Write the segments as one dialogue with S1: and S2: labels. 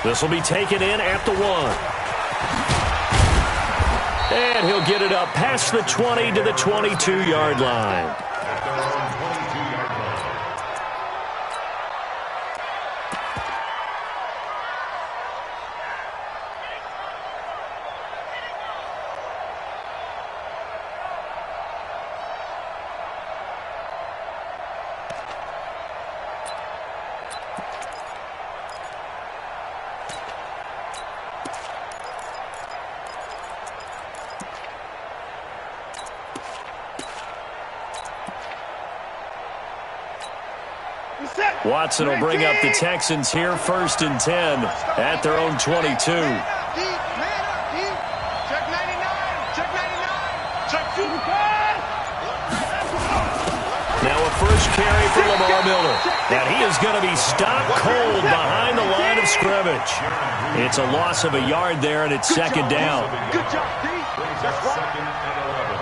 S1: This will be taken in at the 1. And he'll get it up past the 20 to the 22-yard line. Watson will bring up the Texans here 1st and 10 at their own 22. Now a first carry for Lamar Miller. And he is going to be stopped cold behind the line of scrimmage. It's a loss of a yard there, and it's 2nd down.
S2: Good job, D. That's right.
S3: 2nd and 11.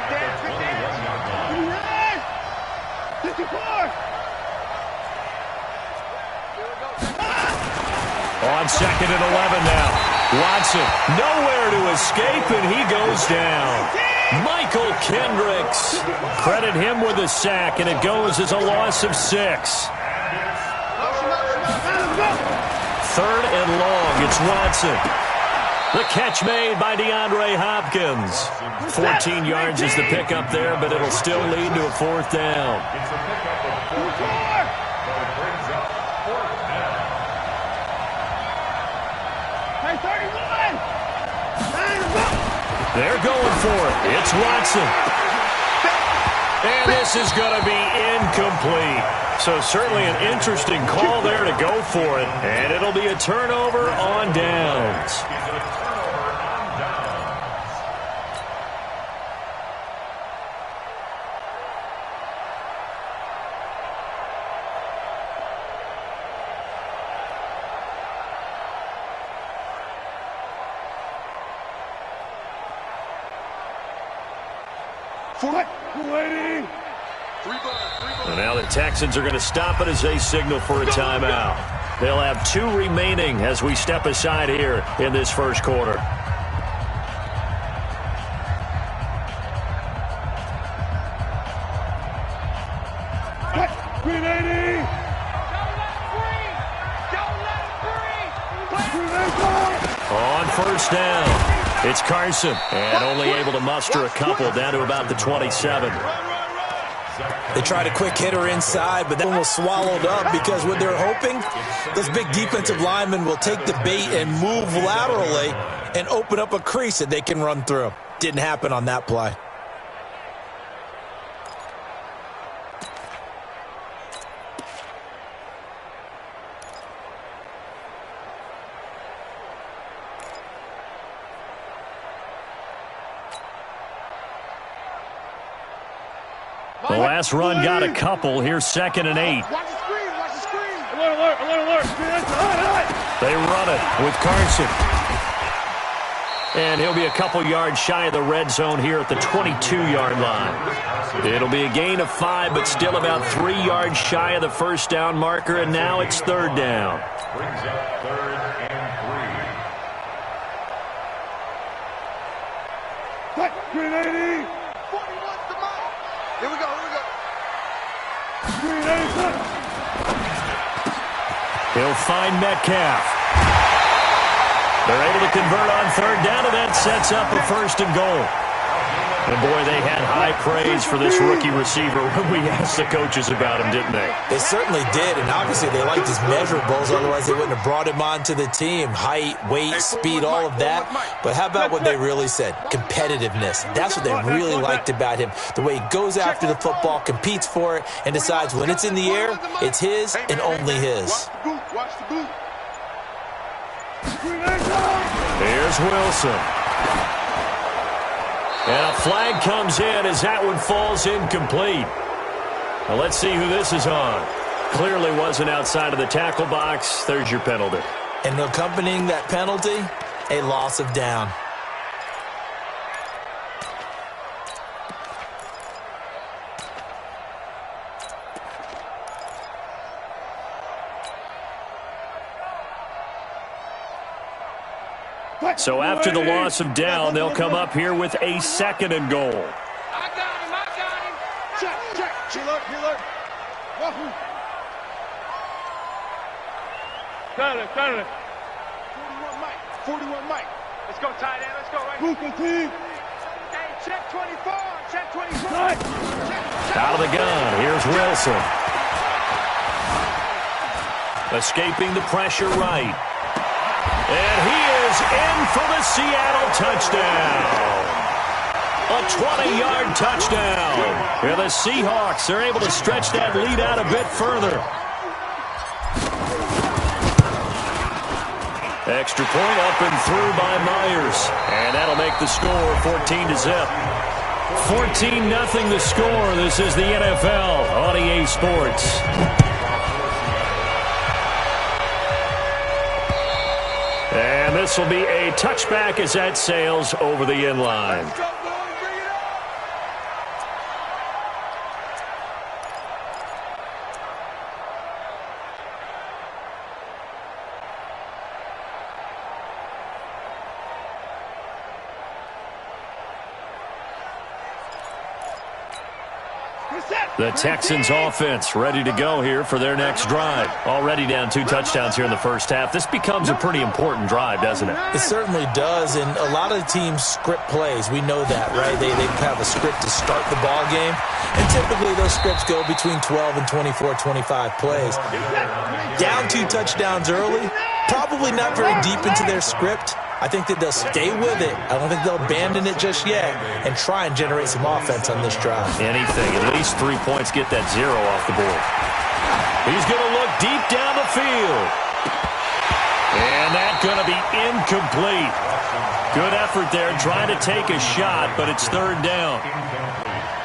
S3: At the 21-yard line.
S1: On 2nd and 11 now. Watson nowhere to escape, and he goes down. Michael Kendricks. Credit him with a sack, and it goes as a loss of 6. 3rd and long. It's Watson. The catch made by DeAndre Hopkins. 14 yards is the pickup there, but it'll still lead to a 4th down.
S3: It's a pickup of 4 yards, but it brings up 4th down.
S2: Hey, 31!
S1: They're going for it. It's Watson. And this is going to be incomplete. So certainly an interesting call there to go for it. And it'll be a turnover on downs. And now the Texans are going to stop it as they signal for a timeout. They'll have 2 remaining as we step aside here in this first quarter. On 1st down, it's Carson, and only able to muster a couple down to about the 27.
S4: They tried a quick hitter inside, but that one was swallowed up because what they're hoping, those big defensive linemen will take the bait and move laterally and open up a crease that they can run through. Didn't happen on that play.
S1: The last run got a couple. Here's 2nd and 8.
S2: Watch the screen, watch the screen.
S3: Alert.
S1: They run it with Carson. And he'll be a couple yards shy of the red zone here at the 22-yard line. It'll be a gain of 5, but still about 3 yards shy of the 1st down marker, and now it's 3rd down.
S3: Brings up 3rd and 3.
S2: Cut, 380. 41's the mark. Here we go.
S3: 380.
S1: He'll find Metcalf. They're able to convert on 3rd down, and that sets up a 1st and goal. And, boy, they had high praise for this rookie receiver when we asked the coaches about him, didn't they?
S4: They certainly did, and obviously they liked his measurables. Otherwise, they wouldn't have brought him onto the team. Height, weight, speed, all of that. But how about what they really said? Competitiveness. That's what they really liked about him. The way he goes after the football, competes for it, and decides when it's in the air, it's his and only his.
S2: Watch the boot.
S1: Here's Wilson. And a flag comes in as that one falls incomplete. Now let's see who this is on. Clearly wasn't outside of the tackle box. There's your penalty.
S4: And accompanying that penalty, a loss of down.
S1: So after the loss of down, they'll come up here with a 2nd and goal.
S2: I got him. Check. Healer. Wahoo. Got it. 41 Mike. Let's go, tight end. Let's go, right. Booker team. Hey, check 24.
S1: Out of the gun. Here's Wilson. Escaping the pressure right. And he is in for the Seattle touchdown. A 20-yard touchdown. Yeah, the Seahawks are able to stretch that lead out a bit further. Extra point up and through by Myers. And that'll make the score 14-0. 14-0 the score. This is the NFL on EA Sports. And this will be a touchback as that sails over the end line. The Texans offense ready to go here for their next drive. Already down 2 touchdowns here in the first half. This becomes a pretty important drive, doesn't it?
S4: It certainly does, and a lot of the teams script plays. We know that, right? They have a script to start the ball game, and typically those scripts go between 12 and 24, 25 plays. Down 2 touchdowns early, probably not very deep into their script. I think that they'll stay with it. I don't think they'll abandon it just yet and try and generate some offense on this drive.
S1: Anything. At least 3 points, get that 0 off the board. He's going to look deep down the field. And that's going to be incomplete. Good effort there trying to take a shot, but it's 3rd down.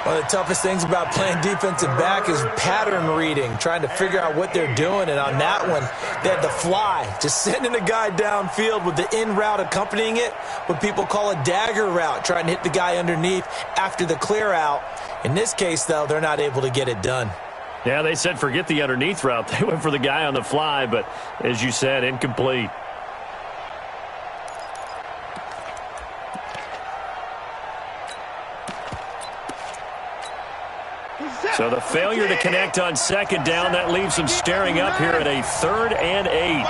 S4: One of the toughest things about playing defensive back is pattern reading, trying to figure out what they're doing. And on that one, they had the fly, just sending a guy downfield with the in route accompanying it, what people call a dagger route, trying to hit the guy underneath after the clear out. In this case, though, they're not able to get it done.
S1: Yeah, they said forget the underneath route. They went for the guy on the fly, but as you said, incomplete. So the failure to connect on 2nd down, that leaves them staring up here at a 3rd and 8.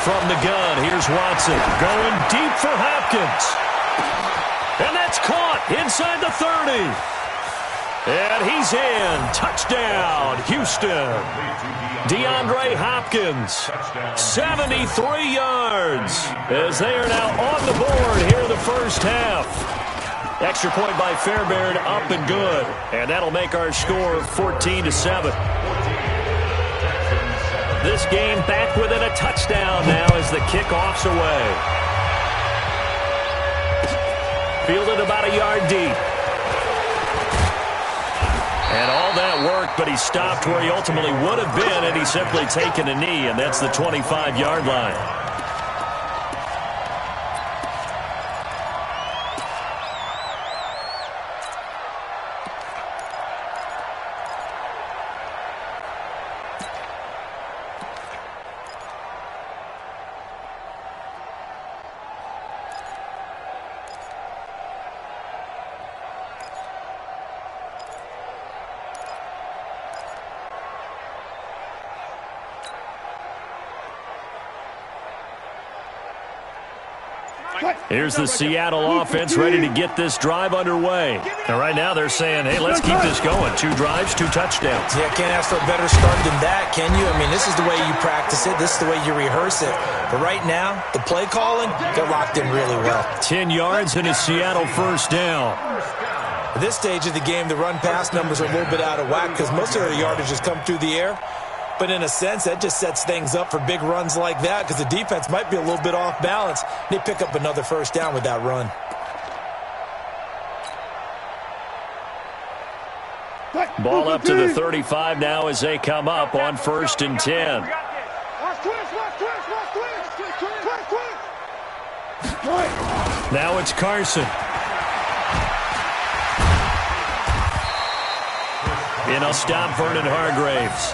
S1: From the gun, here's Watson going deep for Hopkins. And that's caught inside the 30. And he's in. Touchdown, Houston. DeAndre Hopkins, 73 yards, as they are now on the board here in the first half. Extra point by Fairbairn, up and good. And that'll make our score 14-7. This game back within a touchdown now as the kickoff's away. Fielded about a yard deep. And all that work, but he stopped where he ultimately would have been, and he's simply taken a knee, and that's the 25-yard line. Here's the Seattle offense ready to get this drive underway. And right now they're saying, hey, let's keep this going. 2 drives, 2 touchdowns.
S4: Yeah, can't ask for a better start than that, can you? I mean, this is the way you practice it. This is the way you rehearse it. But right now, the play calling, they're locked in really well.
S1: 10 yards and a Seattle first down.
S4: At this stage of the game, the run-pass numbers are a little bit out of whack because most of their yardage has come through the air. But in a sense, that just sets things up for big runs like that because the defense might be a little bit off balance. They pick up another first down with that run.
S1: Ball up to the 35 now as they come up on 1st and 10. Now it's Carson. And I'll stop Vernon Hargraves.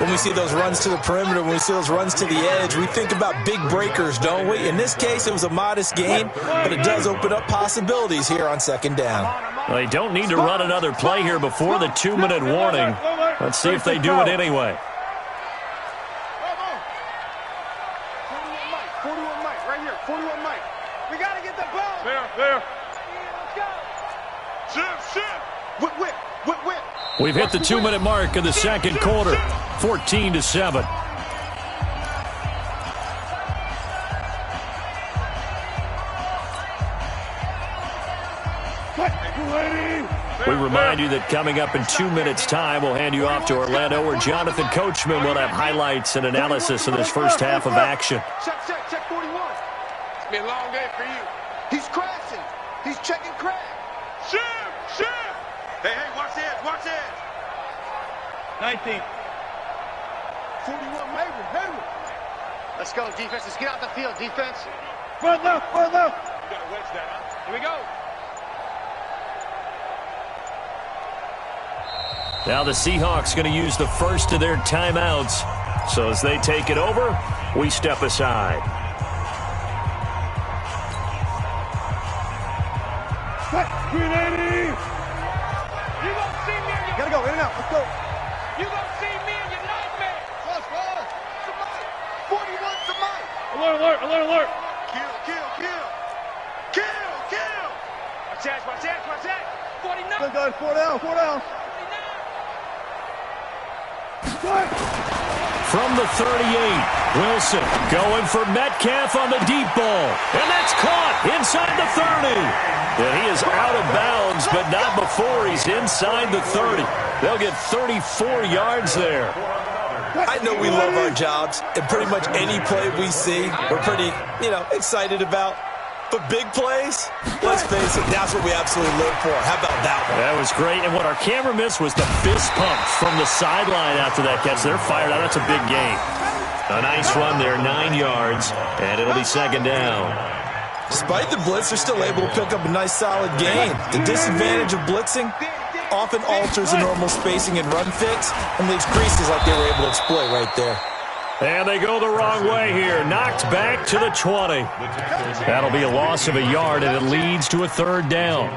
S4: When we see those runs to the perimeter, when we see those runs to the edge, we think about big breakers, don't we? In this case, it was a modest gain, but it does open up possibilities here on second down.
S1: Well, they don't need to run another play here before the 2-minute warning. Let's see if they do it anyway.
S2: 41 Mike, right here, 41 Mike. We got to get the ball.
S3: There.
S2: Let's go.
S3: Shift.
S2: Whip.
S1: We've hit the 2-minute mark of the second quarter, 14-7. We remind you that coming up in 2 minutes' time, we'll hand you off to Orlando, where Jonathan Coachman will have highlights and analysis of this first half of action.
S2: Check 41.
S3: It's been a long day for you.
S2: He's crashing. He's checking crash.
S3: Shift.
S2: Hey, watch this.
S3: 19.
S2: 41 Hayward. Let's go, defense. Let's get out the field, defense.
S3: Front left. You got to wedge that, huh? Here we go.
S1: Now the Seahawks going to use the first of their timeouts. So as they take it over, we step aside.
S3: Green 80.
S2: You gonna see me in your...
S5: Gotta go, in and out. Let's go.
S2: You gonna see me in your nightmare. Flush. To Mike. 41 to Mike.
S3: Alert.
S2: Kill. Watch that. 49.
S5: Good, guys. 4 down.
S1: From the 38, Wilson going for Metcalf on the deep ball. And that's caught inside the 30. And he is out of bounds, but not before he's inside the 30. They'll get 34 yards there.
S4: I know we love our jobs, and pretty much any play we see, we're pretty, excited about. But big plays, let's face it, that's what we absolutely live for. How about that one?
S1: That was great. And what our camera missed was the fist pump from the sideline after that catch. They're fired out. That's a big gain. A nice run there, 9 yards, and it'll be second down.
S4: Despite the blitz, they're still able to pick up a nice solid gain. The disadvantage of blitzing often alters the normal spacing and run fits and leaves creases like they were able to exploit right there.
S1: And they go the wrong way here. Knocked back to the 20. That'll be a loss of a yard, and it leads to a third down.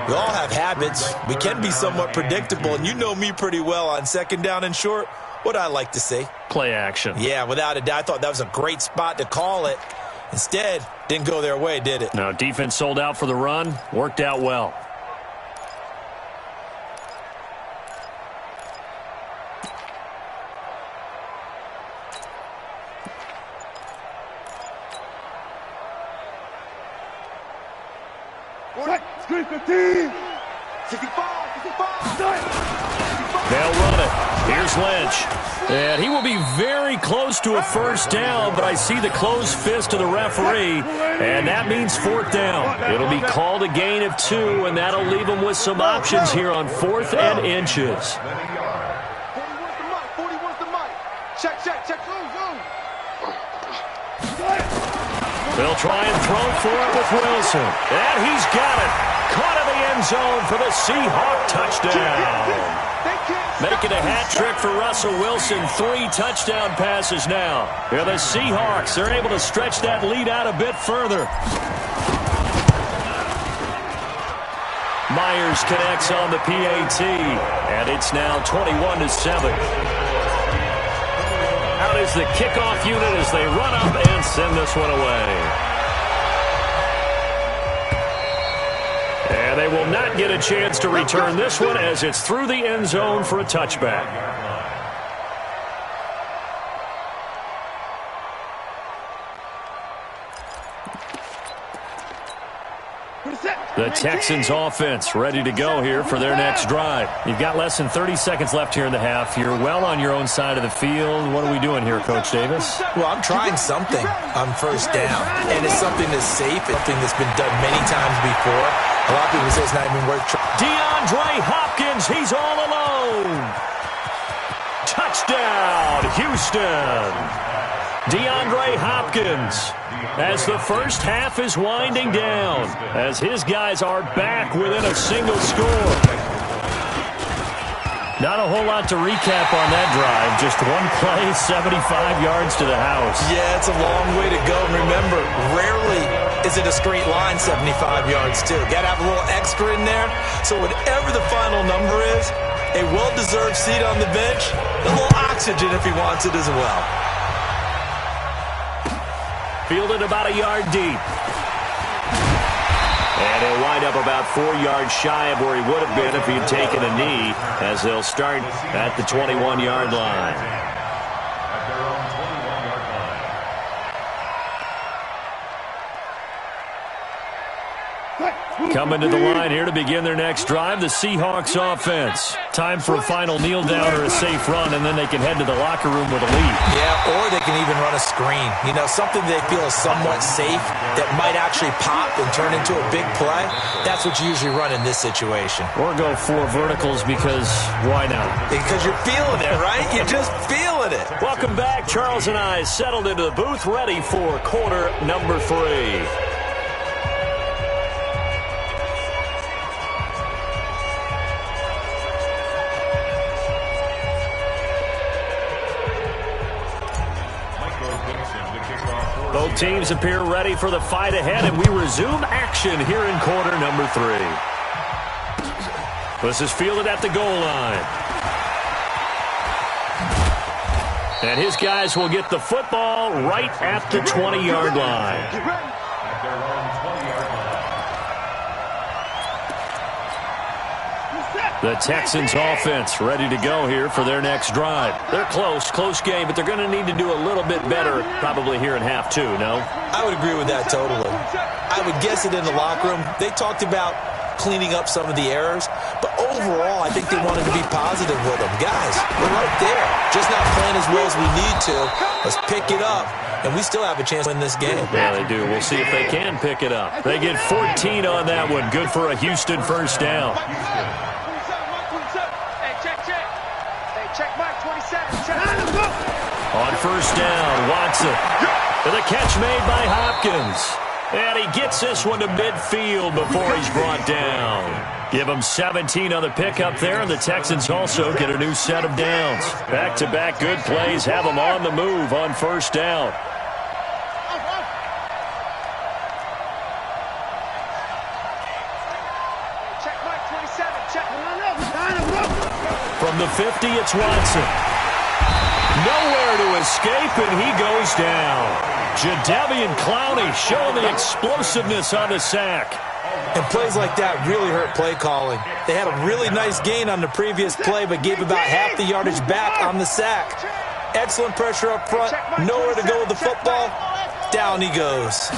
S4: We all have habits. We can be somewhat predictable, and you know me pretty well on second down and short. What I like to see.
S1: Play action.
S4: Yeah, without a doubt. I thought that was a great spot to call it. Instead, didn't go their way, did it?
S1: No, defense sold out for the run. Worked out well.
S5: Screen 15.
S2: 65.
S1: They'll run it. Here's Lynch. And he will be very close to a first down, but I see the closed fist of the referee, and that means fourth down. It'll be called a gain of 2, and that'll leave them with some options here on 4th and inches.
S2: 41's the Mike. Check.
S1: They'll try and throw for it with Wilson. And he's got it. Caught in the end zone for the Seahawk touchdown. Making a hat trick for Russell Wilson. 3 touchdown passes now. Yeah, the Seahawks, they're able to stretch that lead out a bit further. Myers connects on the PAT. And it's now 21-7. Out is the kickoff unit as they run up and send this one away. And they will not get a chance to return this one as it's through the end zone for a touchback. The Texans offense ready to go here for their next drive. You've got less than 30 seconds left here in the half. You're well on your own side of the field. What are we doing here, Coach Davis?
S4: Well, I'm trying something on first down, and it's something that's safe. It's something that's been done many times before. A lot of people say it's not even worth trying.
S1: DeAndre Hopkins, he's all alone. Touchdown, Houston. DeAndre Hopkins, as the first half is winding down, as his guys are back within a single score. Not a whole lot to recap on that drive. Just one play, 75 yards to the house.
S4: Yeah, it's a long way to go. And remember, rarely is it a straight line 75 yards, too. Got to have a little extra in there. So whatever the final number is, a well-deserved seat on the bench, a little oxygen if he wants it as well.
S1: Fielded about a yard deep. And he'll wind up about 4 yards shy of where he would have been if he'd taken a knee, as they'll start at the 21-yard line.
S3: At their own 21-yard line.
S1: Coming to the line here to begin their next drive, the Seahawks offense. Time for a final kneel down or a safe run, and then they can head to the locker room with a lead.
S4: Yeah, or they can even run a screen. You know, something they feel is somewhat safe that might actually pop and turn into a big play. That's what you usually run in this situation.
S1: Or go 4 verticals because why not?
S4: Because you're feeling it, right? You're just feeling it.
S1: Welcome back. Charles and I settled into the booth, ready for quarter number 3. Both teams appear ready for the fight ahead, and we resume action here in quarter number 3. This is fielded at the goal line. And his guys will get the football right at the 20-yard line.
S3: At their own 20-yard line.
S1: The Texans offense ready to go here for their next drive. They're close game, but they're going to need to do a little bit better probably here in half 2, no?
S4: I would agree with that totally. I would guess it in the locker room. They talked about cleaning up some of the errors, but overall, I think they wanted to be positive with them. Guys, we're right there. Just not playing as well as we need to. Let's pick it up, and we still have a chance to win this game.
S1: Yeah, they do. We'll see if they can pick it up. They get 14 on that one. Good for a Houston first down. On first down, Watson. With a catch made by Hopkins. And he gets this one to midfield before he's brought down. Give him 17 on the pickup there, and the Texans also get a new set of downs. Back-to-back good plays have them on the move on first down. From the 50, it's Watson. Nowhere to escape, and he goes down. Jadeveon Clowney showing the explosiveness on the sack.
S4: And plays like that really hurt play calling. They had a really nice gain on the previous play, but gave about half the yardage back on the sack. Excellent pressure up front. Nowhere to go with the football. Down he goes.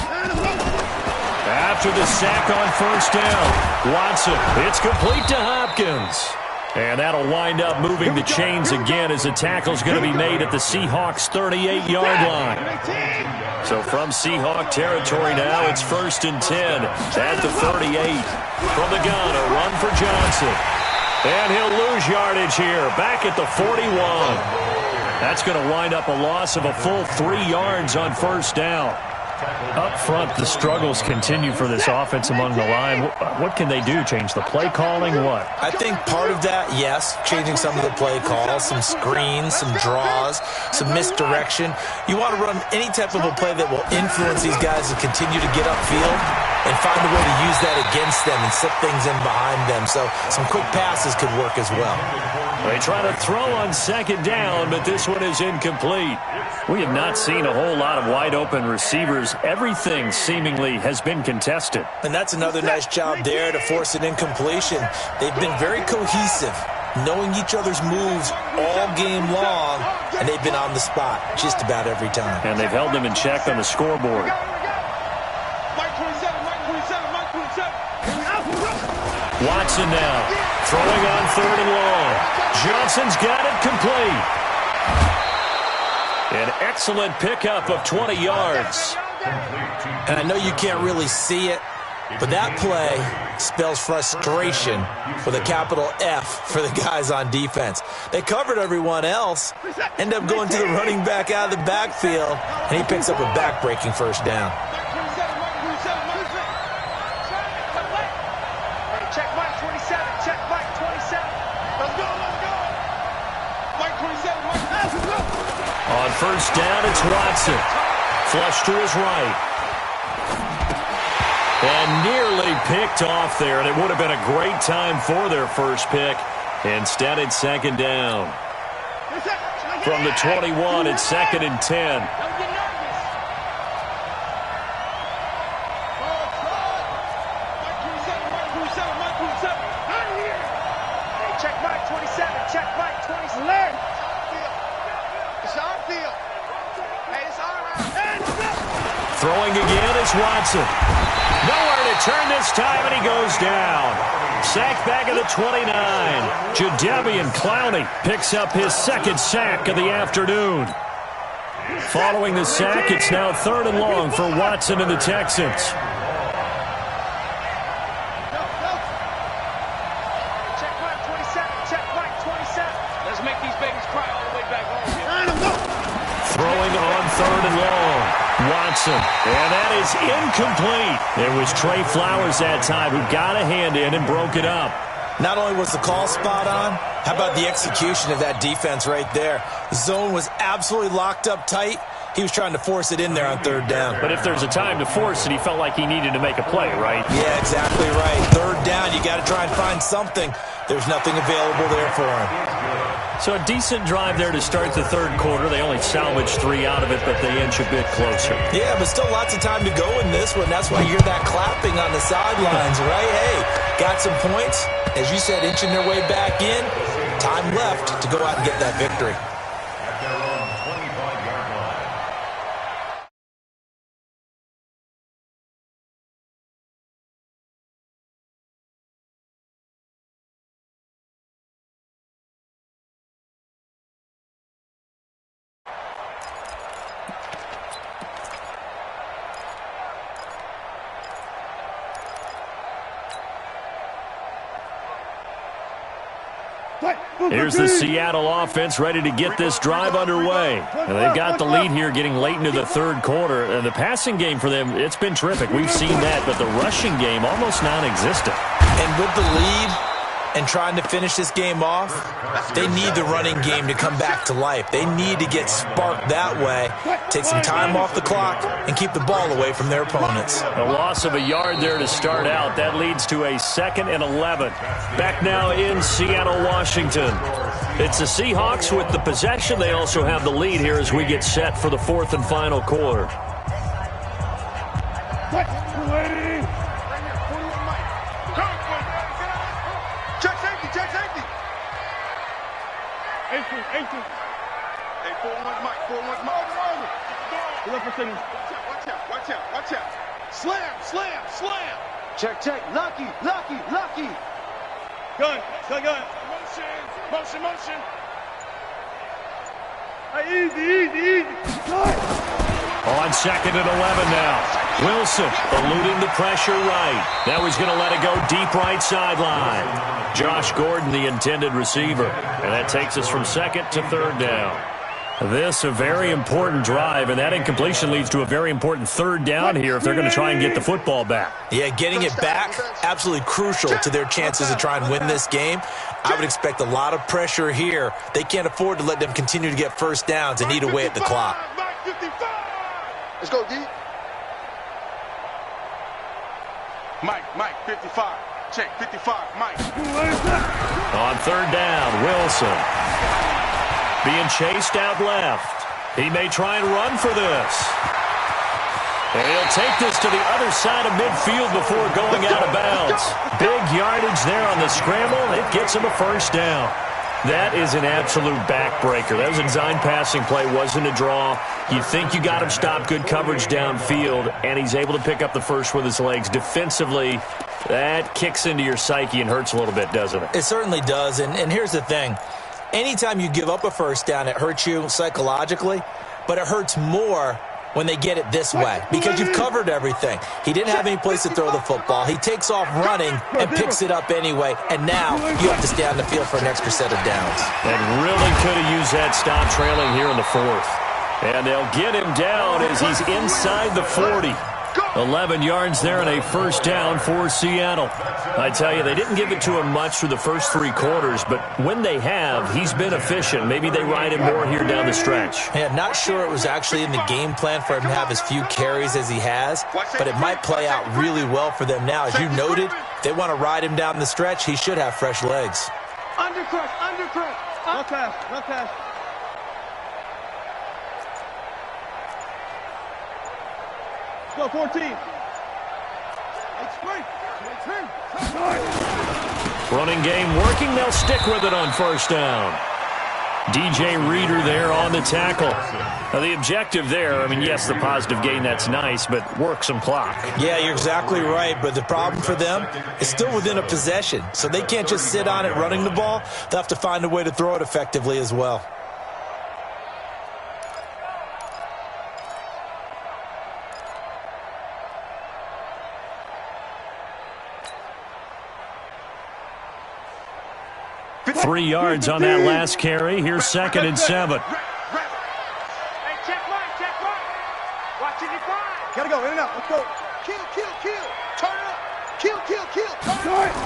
S1: After the sack on first down, Watson, it's complete to Hopkins. And that'll wind up moving the chains again as the tackle's going to be made at the Seahawks' 38-yard line. So from Seahawk territory now, it's 1st and 10 at the 38. From the gun, a run for Johnson. And he'll lose yardage here, back at the 41. That's going to wind up a loss of a full 3 yards on first down. Up front, the struggles continue for this offense among the line. What can they do? Change the play calling? What?
S4: I think part of that, yes, changing some of the play calls, some screens, some draws, some misdirection. You want to run any type of a play that will influence these guys to continue to get upfield and find a way to use that against them and slip things in behind them. So some quick passes could work as well.
S1: They try to throw on second down, but this one is incomplete. We have not seen a whole lot of wide-open receivers. Everything seemingly has been contested.
S4: And that's another nice job there to force an incompletion. They've been very cohesive, knowing each other's moves all game long, and they've been on the spot just about every time.
S1: And they've held them in check on the scoreboard. Watson now, throwing on 3rd and long. Johnson's got it complete. An excellent pickup of 20 yards.
S4: And I know you can't really see it, but that play spells frustration with a capital F for the guys on defense. They covered everyone else, end up going to the running back out of the backfield, and he picks up a back-breaking first down.
S2: Check Mike 27. Check Mike 27. Let's go.
S1: first down, it's Watson. Flush to his right. And nearly picked off there, and it would have been a great time for their first pick. Instead, it's second down. From the 21, it's second and 10. Throwing again is Watson. Nowhere to turn this time, and he goes down. Sacked back at the 29. Jadeveon Clowney picks up his second sack of the afternoon. Following the sack, it's now third and long for Watson and the Texans.
S2: Let's make these babies cry all the way back home.
S1: Throwing on third and long. Watson, and that is incomplete. It was Trey Flowers that time who got a hand in and broke it up.
S4: Not only was the call spot on, how about the execution of that defense right there? The zone was absolutely locked up tight. He was trying to force it in there on third down.
S1: But if there's a time to force it, he felt like he needed to make a play, right?
S4: Yeah, exactly right. Third down, you got to try and find something. There's nothing available there for him.
S1: So a decent drive there to start the third quarter. They only salvaged 3 out of it, but they inch a bit closer.
S4: Yeah, but still lots of time to go in this one. That's why you hear that clapping on the sidelines, right? Hey, got some points. As you said, inching their way back in. Time left to go out and get that victory.
S1: Here's the Seattle offense ready to get this drive underway. And they've got the lead here getting late into the third quarter. And the passing game for them, it's been terrific. We've seen that, but the rushing game almost non-existent.
S4: And with the lead and trying to finish this game off, they need the running game to come back to life. They need to get sparked that way, take some time off the clock, and keep the ball away from their opponents.
S1: A loss of a yard there to start out. That leads to a 2nd and 11. Back now in Seattle, Washington. It's the Seahawks with the possession. They also have the lead here as we get set for the 4th and final quarter.
S2: Hey, 4-1 Mike, 4-1 Mike. Watch out. Slam. Check. Lucky.
S5: Gun.
S2: Motion.
S5: Hey, easy.
S1: On 2nd and 11 now. Wilson eluding the pressure right. Now he's going to let it go deep right sideline. Josh Gordon, the intended receiver. And that takes us from 2nd to 3rd down. This a very important drive, and that incompletion leads to a very important 3rd down here if they're going to try and get the football back.
S4: Yeah, getting it back, absolutely crucial to their chances to try and win this game. I would expect a lot of pressure here. They can't afford to let them continue to get first downs and eat away at the clock.
S2: Let's go, D. Mike, 55. Check, 55, Mike.
S1: On 3rd down, Wilson being chased out left. He may try and run for this. And he'll take this to the other side of midfield before going out of bounds. Big yardage there on the scramble. It gets him a first down. That is an absolute backbreaker. That was a design passing play, wasn't a draw. You think you got him stopped, good coverage downfield, and he's able to pick up the first with his legs. Defensively, that kicks into your psyche and hurts a little bit, doesn't it?
S4: It certainly does, and here's the thing. Anytime you give up a first down, it hurts you psychologically, but it hurts more when they get it this way because you've covered everything. He didn't have any place to throw the football. He takes off running and picks it up anyway, and now you have to stay on the field for an extra set of downs.
S1: And really could have used that stop trailing here in the 4th. And they'll get him down as he's inside the 40. 11 yards there and a first down for Seattle. I tell you, they didn't give it to him much through the first 3 quarters, but when they have, he's been efficient. Maybe they ride him more here down the stretch.
S4: Yeah, not sure it was actually in the game plan for him to have as few carries as he has, but it might play out really well for them now. As you noted, if they want to ride him down the stretch, he should have fresh legs.
S2: Undercrush, undercrush.
S5: Run fast, run fast. Go 14.
S1: Running game working. They'll stick with it on first down. DJ Reader there on the tackle. Now, the objective there, I mean, yes, the positive gain, that's nice, but work some clock.
S4: Yeah, you're exactly right, but the problem for them is still within a possession, so they can't just sit on it running the ball. They'll have to find a way to throw it effectively as well.
S1: Three yards on that last carry. Here's 2nd and 7.
S2: Hey, check right. Watching it fly.
S5: Gotta go, in and out. Let's go.
S2: Kill. Turn it up. Kill. Turn it up.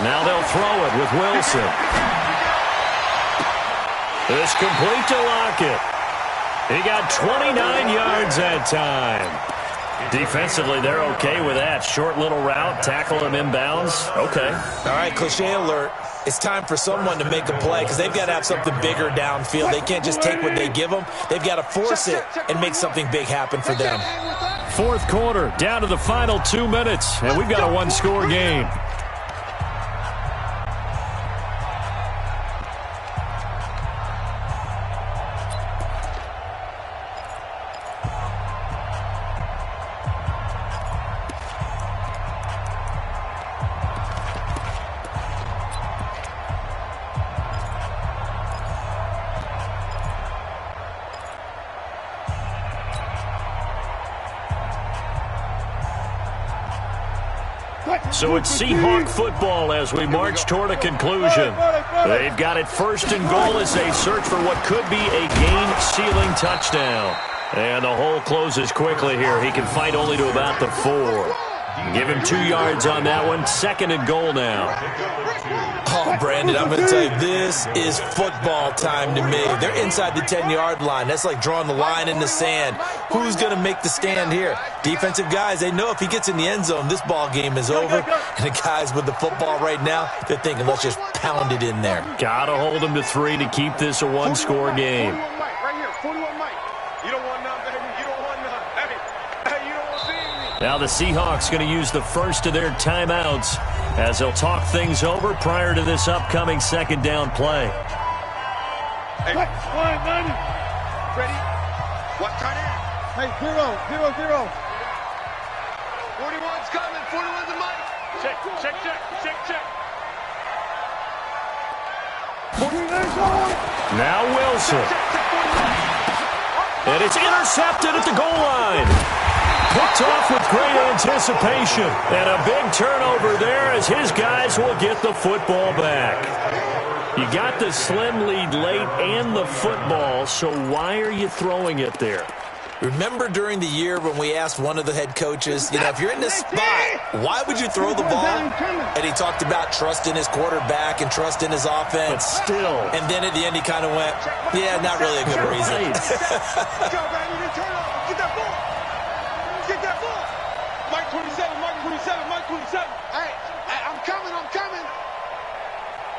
S1: Now they'll throw it with Wilson. It's complete to Lockett. He got 29 yards that time. Defensively, they're okay with that. Short little route, tackle him inbounds. Okay.
S4: All right, cliche alert. It's time for someone to make a play because they've got to have something bigger downfield. They can't just take what they give them. They've got to force it and make something big happen for them.
S1: 4th quarter, down to the final 2 minutes, and we've got a 1-score game. So it's Seahawk football as we march toward a conclusion. They've got it 1st and goal as they search for what could be a game-sealing touchdown. And the hole closes quickly here. He can fight only to about the 4. Give him 2 yards on that one. 2nd and goal now.
S4: Oh, Brandon, I'm going to tell you, this is football time to me. They're inside the 10-yard line. That's like drawing the line in the sand. Who's going to make the stand here? Defensive guys, they know if he gets in the end zone, this ball game is over. And the guys with the football right now, they're thinking, let's just pound it in there.
S1: Got to hold him to 3 to keep this a 1-score game.
S2: 41 Mike, right here, 41 Mike. You don't want none, baby. You don't want none. Hey, you don't want to see me.
S1: Now the Seahawks going to use the first of their timeouts as they'll talk things over prior to this upcoming 2nd down play.
S2: Hey, ready? What kind of?
S5: Hey, 0, 0, 0.
S2: 41's coming. 41's the Mike. Check.
S5: 49's on.
S1: Now Wilson. And it's intercepted at the goal line. Picked off with great anticipation. And a big turnover there as his guys will get the football back. You got the slim lead late and the football, so why are you throwing it there?
S4: Remember during the year when we asked one of the head coaches, you know, if you're in this spot, why would you throw the ball? And he talked about trust in his quarterback and trust in his offense.
S1: But still.
S4: And then at the end he kind of went, yeah, not really a good reason.
S2: Go, baby. Turn up. Get that ball. Get that ball. Mike 27. Hey, I'm coming.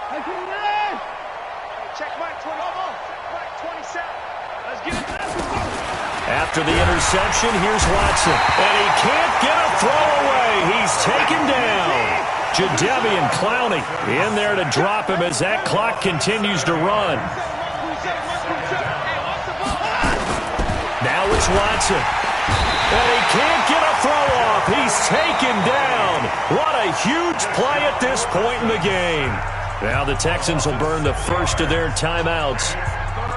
S5: Hey, 29.
S2: Check Mike 20. Mike 27. Let's get it.
S1: After the interception, here's Watson. And he can't get a throw away. He's taken down. Jadeveon Clowney in there to drop him as that clock continues to run. Now it's Watson. And he can't get a throw off. He's taken down. What a huge play at this point in the game. Now the Texans will burn the first of their timeouts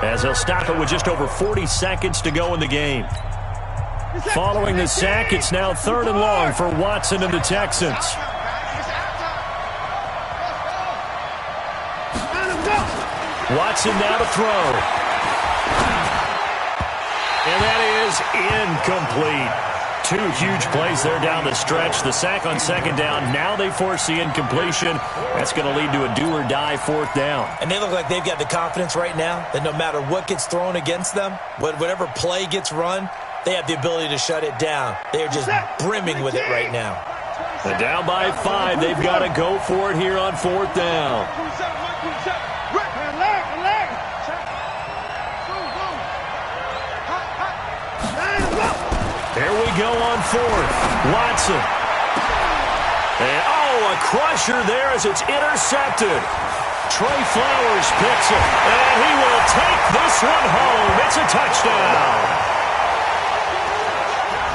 S1: as they'll stop it with just over 40 seconds to go in the game. Following the sack, it's now 3rd and long for Watson and the Texans. Watson now to throw. And that is incomplete. two huge plays there down the stretch. The sack on second down. Now they force the incompletion. That's going to lead to a do-or-die fourth down.
S4: And they look like they've got the confidence right now that no matter what gets thrown against them, whatever play gets run, they have the ability to shut it down. They are just brimming with it right now.
S1: And down by 5. They've got to go for it here on fourth down. Here we go on fourth. Watson. And, a crusher there as it's intercepted. Trey Flowers picks it, and he will take this one home. It's a touchdown.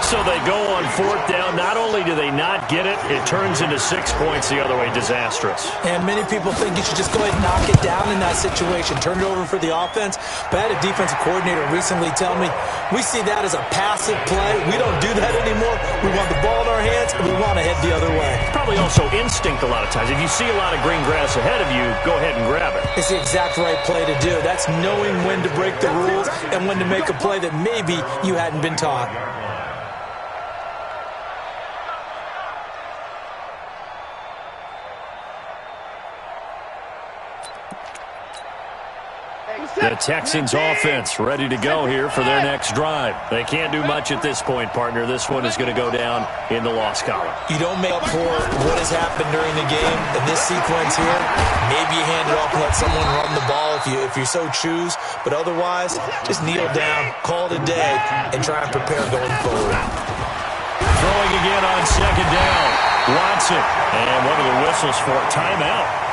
S1: So they go on fourth down. Not only do they not get it, it turns into 6 points the other way. Disastrous.
S4: And many people think you should just go ahead and knock it down in that situation. Turn it over for the offense. But I had a defensive coordinator recently tell me, we see that as a passive play. We don't do that anymore. We want the ball in our hands, and we want to head the other way.
S1: Probably also instinct a lot of times. If you see a lot of green grass ahead of you, go ahead and grab it.
S4: It's the exact right play to do. That's knowing when to break the rules and when to make a play that maybe you hadn't been taught.
S1: The Texans offense ready to go here for their next drive. They can't do much at this point, partner. This one is going to go down in the loss column.
S4: You don't make up for what has happened during the game. In this sequence here, maybe you hand it off and let someone run the ball if you so choose. But otherwise, just kneel down, call it a day, and try and prepare going forward.
S1: Throwing again on second down. Watson. And one of the whistles for a timeout.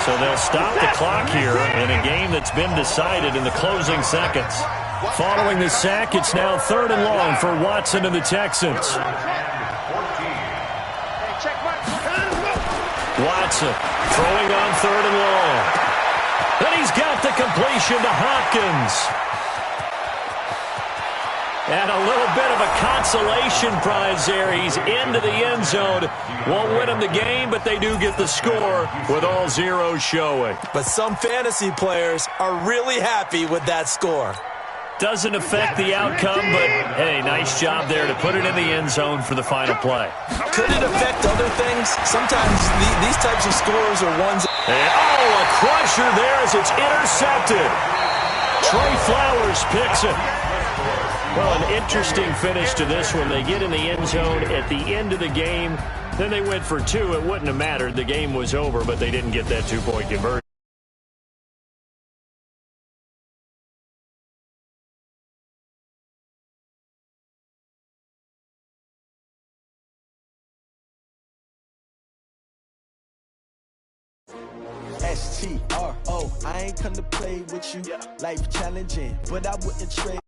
S1: So they'll stop the clock here in a game that's been decided in the closing seconds. Following the sack, it's now 3rd and long for Watson and the Texans. Watson throwing on 3rd and long. Then he's got the completion to Hopkins. And a little bit of a consolation prize there. He's into the end zone. Won't win him the game, but they do get the score with all zeros showing.
S4: But some fantasy players are really happy with that score.
S1: Doesn't affect the outcome, but, hey, nice job there to put it in the end zone for the final play.
S4: Could it affect other things? Sometimes these types of scores are ones.
S1: And, a crusher there as it's intercepted. Trey Flowers picks it. Well, an interesting finish to this one. They get in the end zone at the end of the game. Then they went for 2. It wouldn't have mattered. The game was over, but they didn't get that 2-point conversion.
S6: STRO, I ain't come to play with you. Life challenging, but I wouldn't trade.